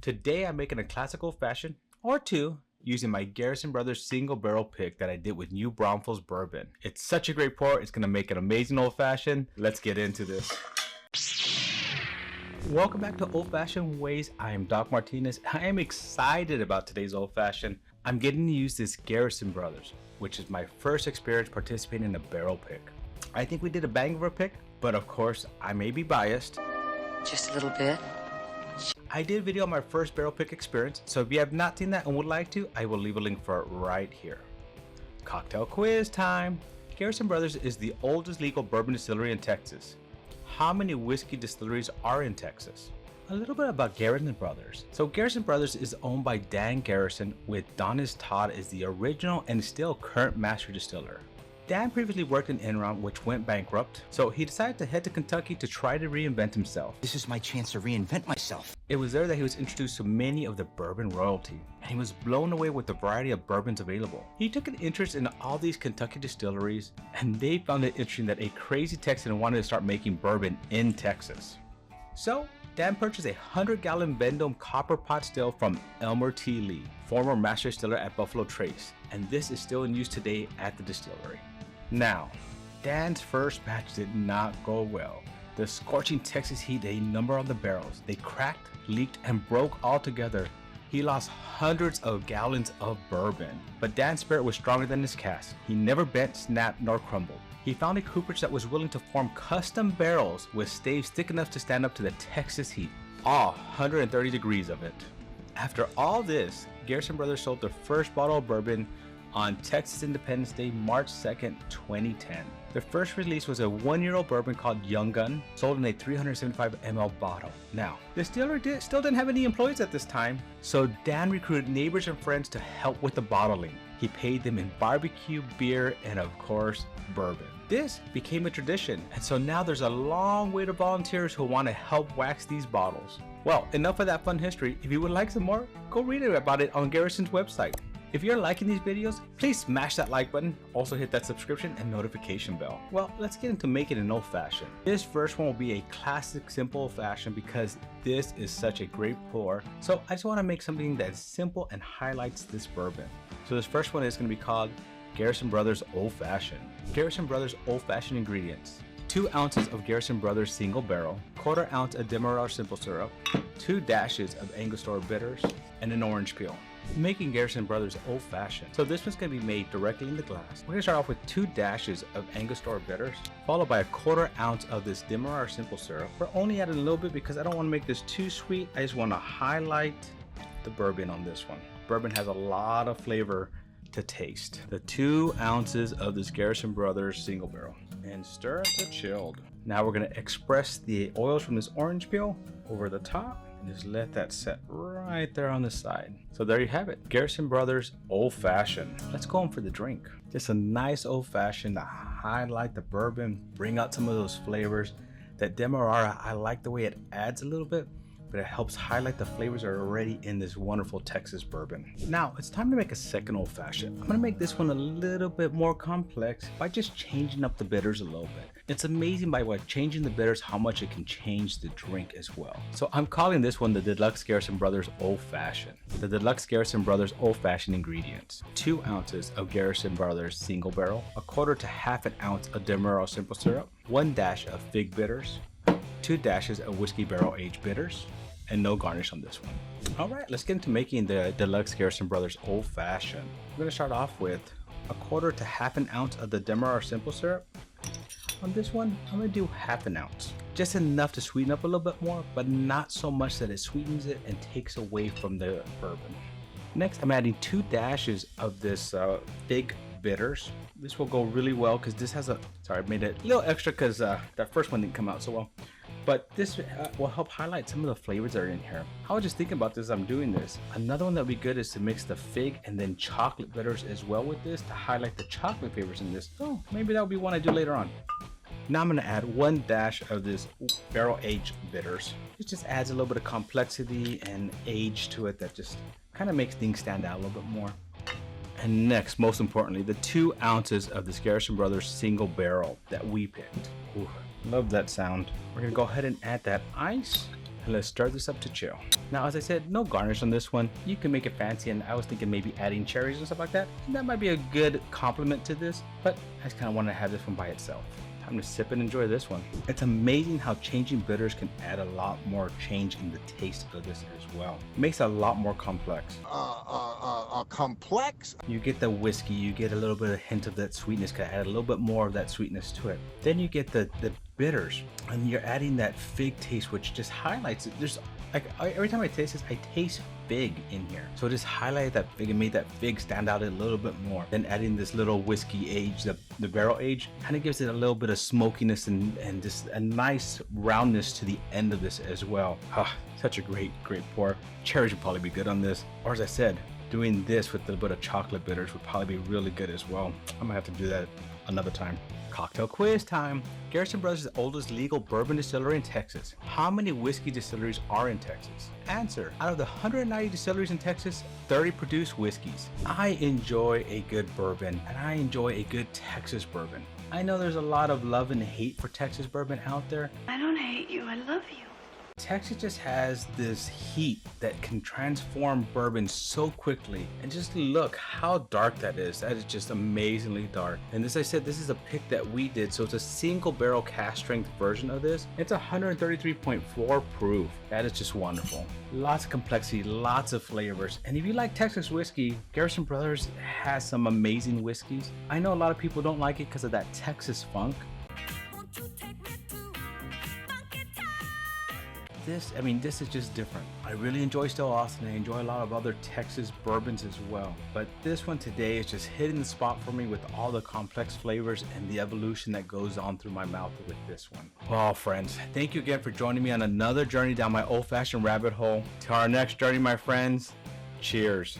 Today I'm making a classic old fashioned or two using my Garrison Brothers Single Barrel pick that I did with new Braunfels Bourbon. It's such a great pour, it's gonna make an amazing old fashioned. Let's get into this. Welcome back to Old Fashioned Ways. I am Doc Martinez. I am excited about today's old fashioned. I'm getting to use this Garrison Brothers, which is my first experience participating in a barrel pick. I think we did a bang of a pick, but of course I may be biased. Just a little bit. I did video on my first barrel pick experience, so if you have not seen that and would like to, I will leave a link for it right here. Cocktail quiz time. Garrison Brothers is the oldest legal bourbon distillery in Texas. How many whiskey distilleries are in Texas? A little bit about Garrison Brothers. So Garrison Brothers is owned by Dan Garrison, with Donis Todd as the original and still current master distiller. Dan previously worked in Enron, which went bankrupt, so he decided to head to Kentucky to try to reinvent himself. This is my chance to reinvent myself. It was there that he was introduced to many of the bourbon royalty, and he was blown away with the variety of bourbons available. He took an interest in all these Kentucky distilleries, and they found it interesting that a crazy Texan wanted to start making bourbon in Texas. So Dan purchased a 100-gallon Vendome copper pot still from Elmer T. Lee, former master distiller at Buffalo Trace, and this is still in use today at the distillery. Now, Dan's first batch did not go well. The scorching Texas heat ate a number of the barrels. They cracked, leaked, and broke altogether. He lost hundreds of gallons of bourbon. But Dan's spirit was stronger than his cask. He never bent, snapped, nor crumbled. He found a cooperage that was willing to form custom barrels with staves thick enough to stand up to the Texas heat, all 130 degrees of it. After all this, Garrison Brothers sold their first bottle of bourbon on Texas Independence Day, March 2nd, 2010. Their first release was a 1-year-old bourbon called Young Gun, sold in a 375 ml bottle. Now, the distillery still didn't have any employees at this time, so Dan recruited neighbors and friends to help with the bottling. He paid them in barbecue, beer, and of course, bourbon. This became a tradition, and so now there's a long wait of volunteers who want to help wax these bottles. Well, enough of that fun history. If you would like some more, go read about it on Garrison's website. If you're liking these videos, please smash that like button. Also hit that subscription and notification bell. Well, let's get into making an old fashioned. This first one will be a classic simple old fashioned because this is such a great pour. So I just want to make something that's simple and highlights this bourbon. So this first one is going to be called Garrison Brothers Old-Fashioned. Garrison Brothers Old-Fashioned ingredients: 2 ounces of Garrison Brothers Single Barrel, 1/4 ounce of demerara simple syrup, 2 dashes of Angostura bitters, and an orange peel. Making Garrison Brothers Old Fashioned. So this one's going to be made directly in the glass. We're going to start off with 2 dashes of Angostura bitters, followed by 1/4 ounce of this demerara simple syrup. We're only adding a little bit because I don't want to make this too sweet. I just want to highlight the bourbon on this one. Bourbon has a lot of flavor to taste. The 2 ounces of this Garrison Brothers Single Barrel, and stir until chilled. Now we're going to express the oils from this orange peel over the top. Just let that set right there on the side. So there you have it, Garrison Brothers Old Fashioned. Let's go in for the drink. Just a nice old fashioned to highlight the bourbon, bring out some of those flavors. That demerara, I like the way it adds a little bit, but it helps highlight the flavors that are already in this wonderful Texas bourbon. Now it's time to make a second old fashioned. I'm gonna make this one a little bit more complex by just changing up the bitters a little bit. It's amazing by changing the bitters how much it can change the drink as well. So I'm calling this one the Delux Garrison Brothers Old-Fashioned. The Delux Garrison Brothers Old-Fashioned ingredients: 2 ounces of Garrison Brothers Single Barrel, 1/4 to 1/2 ounce of demerara simple syrup, 1 dash of fig bitters, 2 dashes of whiskey barrel aged bitters, and no garnish on this one. All right, let's get into making the Delux Garrison Brothers Old Fashioned. We're gonna start off with 1/4 to 1/2 ounce of the demerara simple syrup. On this one, I'm gonna do 1/2 ounce. Just enough to sweeten up a little bit more, but not so much that it sweetens it and takes away from the bourbon. Next, I'm adding 2 dashes of this fig bitters. This will go really well because this has I made it a little extra because that first one didn't come out so well. But this will help highlight some of the flavors that are in here. I was just thinking about this as I'm doing this. Another one that would be good is to mix the fig and then chocolate bitters as well with this to highlight the chocolate flavors in this. Oh, maybe that would be one I do later on. Now I'm going to add 1 dash of this barrel aged bitters. It just adds a little bit of complexity and age to it that just kind of makes things stand out a little bit more. And next, most importantly, the 2 ounces of this Garrison Brothers Single Barrel that we picked. Ooh, love that sound. We're gonna go ahead and add that ice and let's stir this up to chill. Now, as I said, no garnish on this one. You can make it fancy, and I was thinking maybe adding cherries and stuff like that. And that might be a good complement to this, but I just kind of want to have this one by itself. Time to sip and enjoy this one. It's amazing how changing bitters can add a lot more change in the taste of this as well. It makes it a lot more complex. Complex? You get the whiskey, you get a little bit of hint of that sweetness, can add a little bit more of that sweetness to it. Then you get the bitters, and you're adding that fig taste, which just highlights it. There's like every time I taste this, I taste fig in here. So just highlight that fig and made that fig stand out a little bit more. Then adding this little whiskey age, the barrel age, kind of gives it a little bit of smokiness and just a nice roundness to the end of this as well. Such a great pour. Cherries would probably be good on this. Or as I said, doing this with a little bit of chocolate bitters would probably be really good as well. I'm gonna have to do that another time. Cocktail quiz time. Garrison Brothers is the oldest legal bourbon distillery in Texas. How many whiskey distilleries are in Texas? Answer: out of the 190 distilleries in Texas, 30 produce whiskeys. I enjoy a good bourbon, and I enjoy a good Texas bourbon. I know there's a lot of love and hate for Texas bourbon out there. I don't hate you, I love you. Texas just has this heat that can transform bourbon so quickly, and just look how dark that is. That is just amazingly dark. And as I said, this is a pick that we did, so it's a single barrel cask strength version of this. It's 133.4 proof. That is just wonderful. Lots of complexity, lots of flavors. And if you like Texas whiskey, Garrison Brothers has some amazing whiskeys. I know a lot of people don't like it because of that Texas funk. This is just different. I really enjoy Still Austin. I enjoy a lot of other Texas bourbons as well. But this one today is just hitting the spot for me with all the complex flavors and the evolution that goes on through my mouth with this one. Well, friends, thank you again for joining me on another journey down my old-fashioned rabbit hole. To our next journey, my friends, cheers.